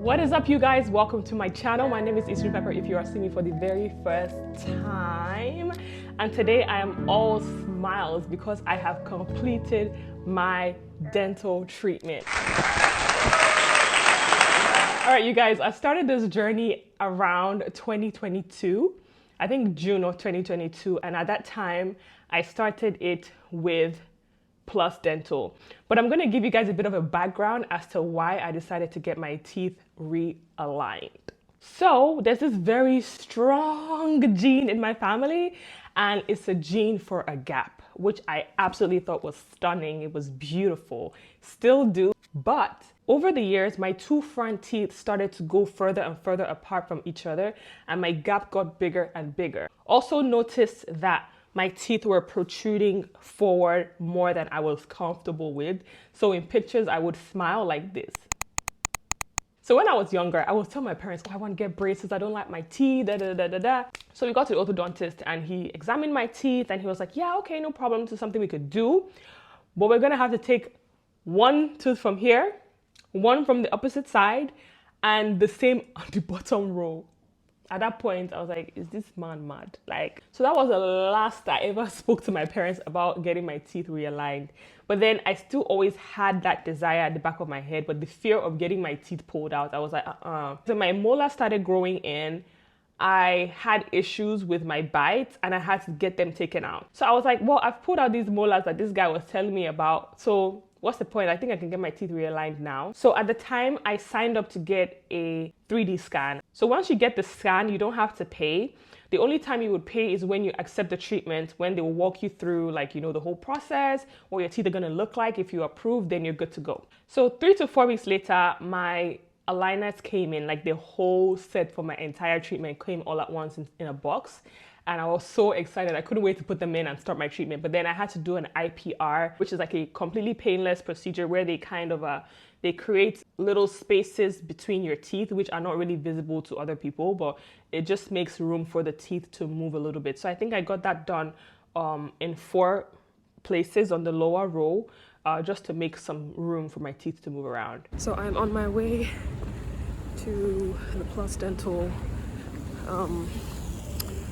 What is up, you guys? Welcome to my channel. My name is Isri Pepper if you are seeing me for the very first time. And today I am all smiles because I have completed my dental treatment. All right, you guys, I started this journey around 2022. I think June of 2022. And at that time, I started it with Plus Dental. But I'm going to give you guys a bit of a background as to why I decided to get my teeth realigned. So there's this very strong gene in my family, and it's a gene for a gap, which I absolutely thought was stunning. It was beautiful, still do. But over the years, my two front teeth started to go further and further apart from each other, and my gap got bigger and bigger. Also noticed that my teeth were protruding forward more than I was comfortable with. So in pictures, I would smile like this. So when I was younger, I would tell my parents, oh, I want to get braces. I don't like my teeth, da, da, da, da, da. So we got to the orthodontist and he examined my teeth and he was like, yeah, okay, no problem. This is something we could do. But we're going to have to take one tooth from here, one from the opposite side, and the same on the bottom row. At that point, I was like, is this man mad? So that was the last I ever spoke to my parents about getting my teeth realigned. But then I still always had that desire at the back of my head, but the fear of getting my teeth pulled out, I was like, So my molar started growing in. I had issues with my bites and I had to get them taken out. So I was like, well, I've pulled out these molars that this guy was telling me about. So what's the point? I think I can get my teeth realigned now. So at the time, I signed up to get a 3D scan. So once you get the scan, you don't have to pay. The only time you would pay is when you accept the treatment, when they will walk you through the whole process, what your teeth are gonna look like. If you approve, then you're good to go. So 3 to 4 weeks later, my aligners came in, the whole set for my entire treatment came all at once in a box. And I was so excited. I couldn't wait to put them in and start my treatment. But then I had to do an IPR, which is like a completely painless procedure where they they create little spaces between your teeth, which are not really visible to other people, but it just makes room for the teeth to move a little bit. So I think I got that done in 4 places on the lower row, just to make some room for my teeth to move around. So I'm on my way to the Plus Dental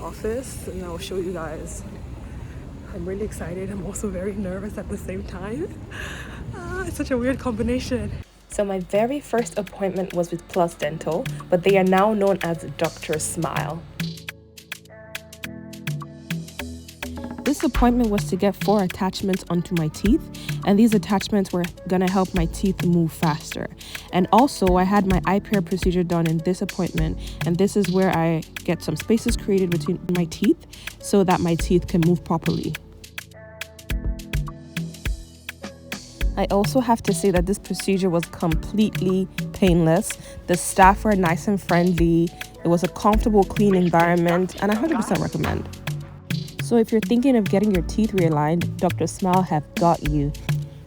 office, and I'll show you guys. I'm really excited. I'm also very nervous at the same time. It's such a weird combination. So my very first appointment was with Plus Dental, but they are now known as Dr. Smile. This appointment was to get 4 attachments onto my teeth, and these attachments were gonna help my teeth move faster. And also I had my IPR procedure done in this appointment, and this is where I get some spaces created between my teeth so that my teeth can move properly. I also have to say that this procedure was completely painless. The staff were nice and friendly. It was a comfortable, clean environment, and I 100% recommend. So if you're thinking of getting your teeth realigned, Dr. Smile have got you.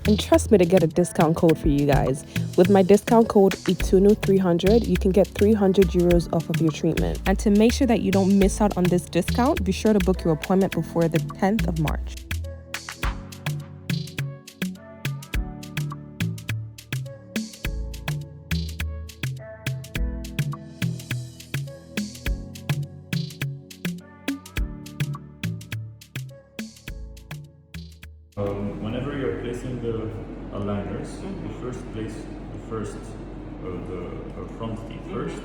And trust me to get a discount code for you guys. With my discount code ITUNU300, you can get 300 euros off of your treatment. And to make sure that you don't miss out on this discount, be sure to book your appointment before the 10th of March. Whenever you're placing the aligners, you first place the front teeth first.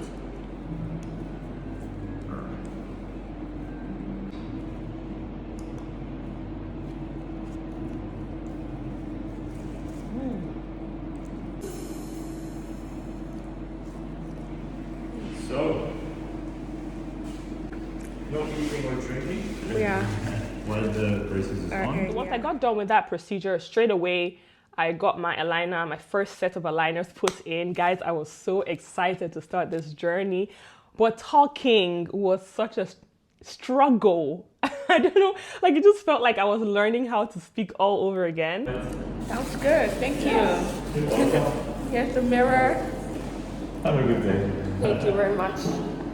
So, no eating or drinking? Yeah. While the braces is on. Once I got done with that procedure, straight away, I got my aligner, my first set of aligners put in. Guys, I was so excited to start this journey, but talking was such a struggle. I don't know, it just felt like I was learning how to speak all over again. Sounds good, thank you. Here's the mirror. Have a good day. Thank you very much.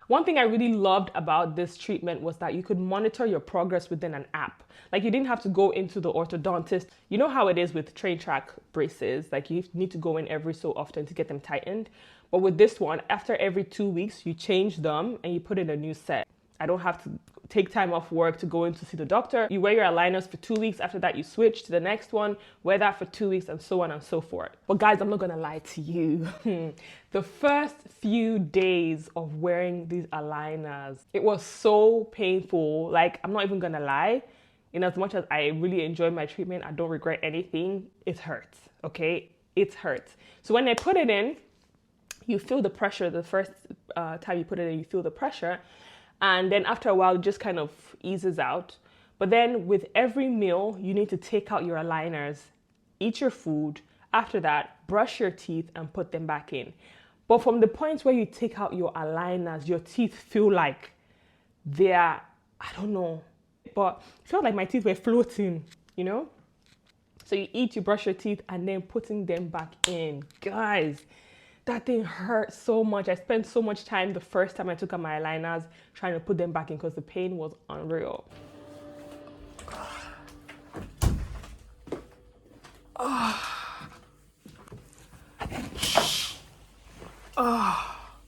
One thing I really loved about this treatment was that you could monitor your progress within an app. You didn't have to go into the orthodontist. You know how it is with train track braces, you need to go in every so often to get them tightened. But with this one, after every 2 weeks, you change them and you put in a new set. I don't have to take time off work to go in to see the doctor. You wear your aligners for 2 weeks. After that, you switch to the next one, wear that for 2 weeks, and so on and so forth. But guys, I'm not gonna lie to you. The first few days of wearing these aligners, it was so painful. Like, I'm not even gonna lie. In as much as I really enjoy my treatment, I don't regret anything. It hurts, okay? It hurts. So when I put it in, you feel the pressure. The first time you put it in, you feel the pressure. And then after a while, it just kind of eases out. But then with every meal, you need to take out your aligners, eat your food. After that, brush your teeth and put them back in. But from the point where you take out your aligners, your teeth feel like they're, I don't know, but it felt like my teeth were floating, you know? So you eat, you brush your teeth, and then putting them back in. Guys, that thing hurt so much. I spent so much time the first time I took out my aligners trying to put them back in because the pain was unreal.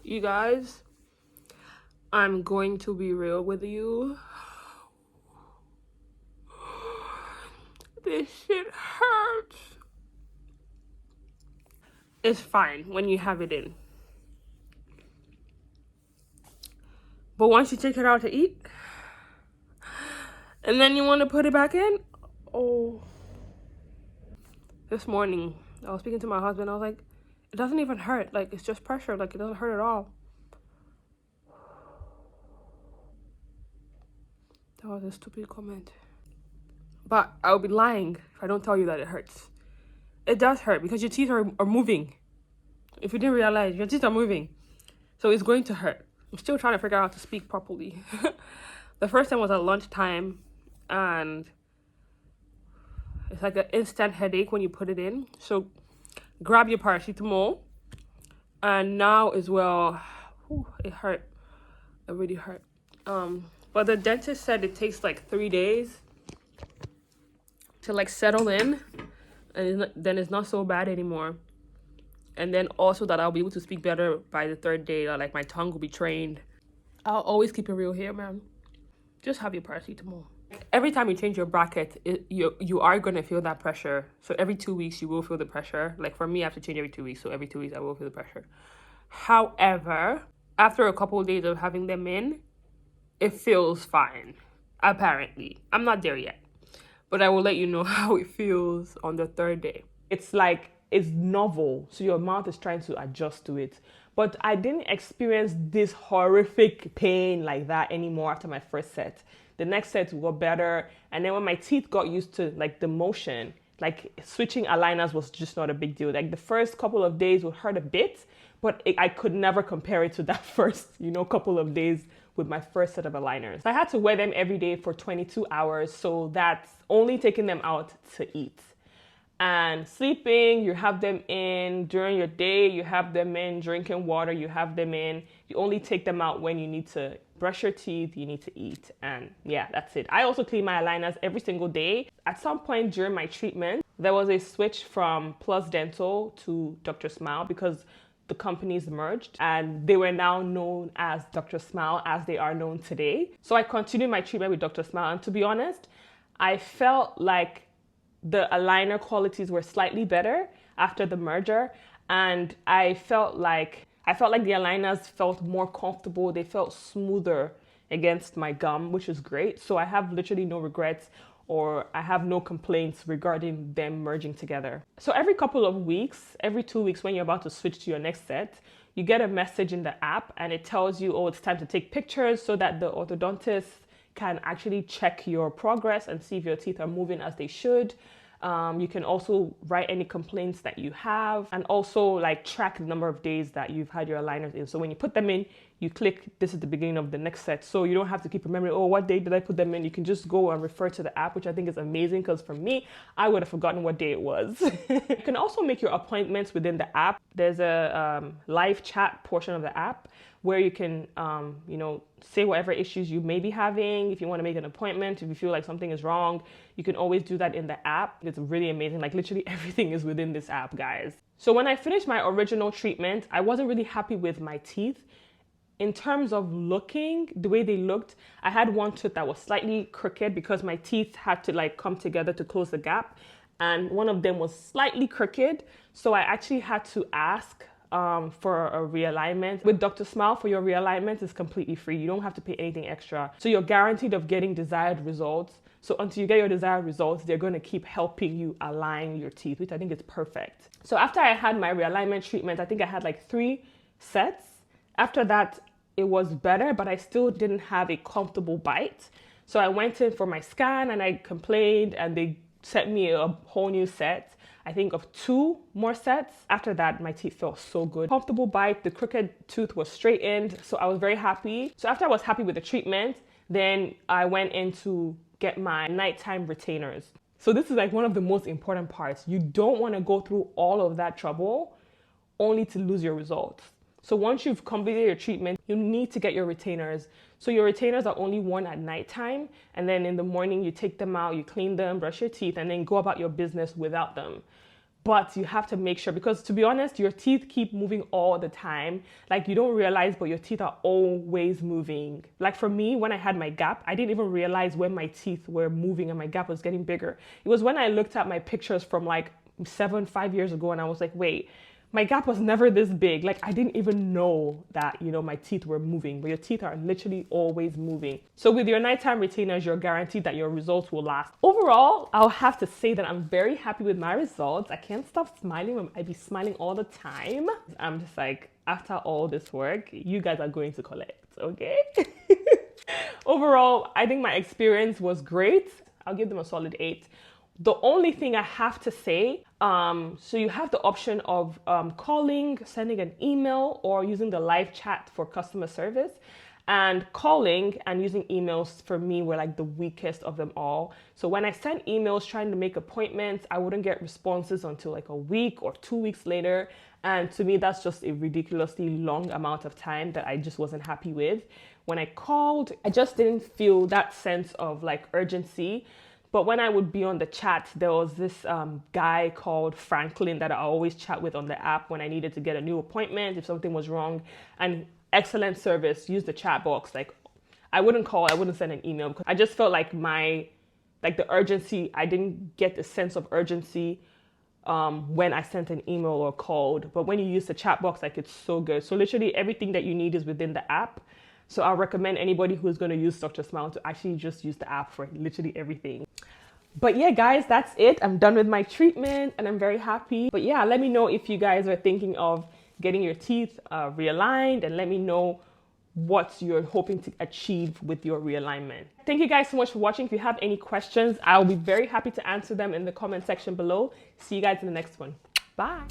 You guys, I'm going to be real with you. This shit hurts. It's fine when you have it in. But once you take it out to eat, and then you want to put it back in, oh. This morning, I was speaking to my husband. I was like, it doesn't even hurt. Like, it's just pressure. Like, it doesn't hurt at all. That was a stupid comment. But I would be lying if I don't tell you that it hurts. It does hurt because your teeth are moving. If you didn't realize, your teeth are moving. So it's going to hurt. I'm still trying to figure out how to speak properly. The first time was at lunchtime, and it's like an instant headache when you put it in. So grab your paracetamol. And now as well, it hurt. It really hurt. But the dentist said it takes like 3 days to like settle in, and then it's not so bad anymore. And then also that I'll be able to speak better by the 3rd day. Like, my tongue will be trained. I'll always keep it real here, man. Just have your paracetamol. Every time you change your bracket, you are going to feel that pressure. So every 2 weeks, you will feel the pressure. Like, for me, I have to change every 2 weeks. So every 2 weeks, I will feel the pressure. However, after a couple of days of having them in, it feels fine, apparently. I'm not there yet. But I will let you know how it feels on the 3rd day. It's like, it's novel, so your mouth is trying to adjust to it. But I didn't experience this horrific pain like that anymore after my first set. The next set got better, and then when my teeth got used to like the motion, like switching aligners was just not a big deal. Like, the first couple of days would hurt a bit, but I could never compare it to that first, couple of days with my first set of aligners. I had to wear them every day for 22 hours, so that's only taking them out to eat. And sleeping, you have them in during your day, you have them in drinking water, you have them in. You only take them out when you need to brush your teeth, you need to eat, and yeah, that's it. I also clean my aligners every single day. At some point during my treatment, there was a switch from Plus Dental to Dr. Smile because the companies merged and they were now known as Dr. Smile as they are known today. So I continued my treatment with Dr. Smile, and to be honest, I felt like the aligner qualities were slightly better after the merger, and I felt like the aligners felt more comfortable. They felt smoother against my gum, which is great. So I have literally no regrets, or I have no complaints regarding them merging together. So every couple of weeks, every 2 weeks, when you're about to switch to your next set, you get a message in the app and it tells you, oh, it's time to take pictures so that the orthodontist can actually check your progress and see if your teeth are moving as they should. You can also write any complaints that you have, and also like track the number of days that you've had your aligners in. So when you put them in, you click this is the beginning of the next set. So you don't have to keep remembering, oh, what day did I put them in? You can just go and refer to the app, which I think is amazing, because for me, I would have forgotten what day it was. You can also make your appointments within the app. There's a live chat portion of the app where you can, say whatever issues you may be having. If you want to make an appointment, if you feel like something is wrong, you can always do that in the app. It's really amazing. Like literally everything is within this app, guys. So when I finished my original treatment, I wasn't really happy with my teeth. In terms of looking, the way they looked, I had one tooth that was slightly crooked because my teeth had to like come together to close the gap. And one of them was slightly crooked. So I actually had to ask for a realignment. With Dr. Smile, for your realignment is completely free. You don't have to pay anything extra. So you're guaranteed of getting desired results. So until you get your desired results, they're going to keep helping you align your teeth, which I think is perfect. So after I had my realignment treatment, I think I had like 3 sets. After that, it was better, but I still didn't have a comfortable bite. So I went in for my scan and I complained, and they sent me a whole new set, I think of 2 more sets. After that, my teeth felt so good. Comfortable bite, the crooked tooth was straightened, so I was very happy. So after I was happy with the treatment, then I went in to get my nighttime retainers. So this is like one of the most important parts. You don't want to go through all of that trouble only to lose your results. So once you've completed your treatment, you need to get your retainers. So your retainers are only worn at nighttime, and then in the morning you take them out, you clean them, brush your teeth, and then go about your business without them. But you have to make sure, because to be honest, your teeth keep moving all the time. Like you don't realize, but your teeth are always moving. Like for me, when I had my gap, I didn't even realize when my teeth were moving and my gap was getting bigger. It was when I looked at my pictures from like 5 years ago, and I was like, wait, my gap was never this big. Like I didn't even know that, my teeth were moving, but your teeth are literally always moving. So with your nighttime retainers, you're guaranteed that your results will last. Overall, I'll have to say that I'm very happy with my results. I can't stop smiling. I be smiling all the time. I'm just like, after all this work, you guys are going to collect, okay? Overall, I think my experience was great. I'll give them a solid 8. The only thing I have to say, so you have the option of calling, sending an email, or using the live chat for customer service. And calling and using emails for me were like the weakest of them all. So when I sent emails trying to make appointments, I wouldn't get responses until like a week or 2 weeks later. And to me, that's just a ridiculously long amount of time that I just wasn't happy with. When I called, I just didn't feel that sense of like urgency. But when I would be on the chat, there was this guy called Franklin that I always chat with on the app when I needed to get a new appointment, if something was wrong. And excellent service, use the chat box. Like I wouldn't call, I wouldn't send an email, because I just felt like the urgency, I didn't get the sense of urgency when I sent an email or called. But when you use the chat box, like it's so good. So literally everything that you need is within the app. So I'll recommend anybody who's going to use Dr. Smile to actually just use the app for literally everything. But yeah, guys, that's it. I'm done with my treatment and I'm very happy. But yeah, let me know if you guys are thinking of getting your teeth realigned, and let me know what you're hoping to achieve with your realignment. Thank you guys so much for watching. If you have any questions, I'll be very happy to answer them in the comment section below. See you guys in the next one. Bye.